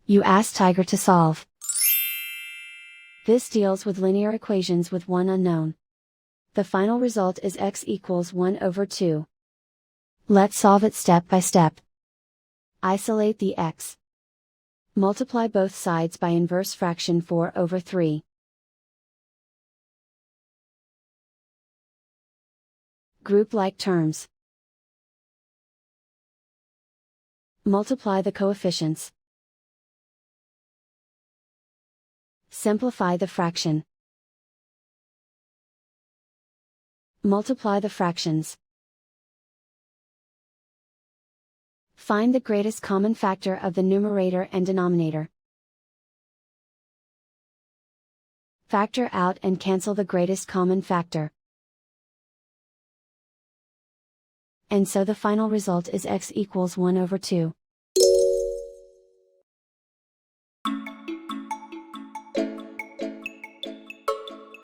You ask Tiger to solve. This deals with linear equations with one unknown. The final result is x equals 1 over 2. Let's solve it step by step. Isolate the x. Multiply both sides by inverse fraction 4 over 3. Group like terms. Multiply the coefficients. Simplify the fraction. Multiply the fractions. Find the greatest common factor of the numerator and denominator. Factor out and cancel the greatest common factor. And so the final result is x equals 1 over 2.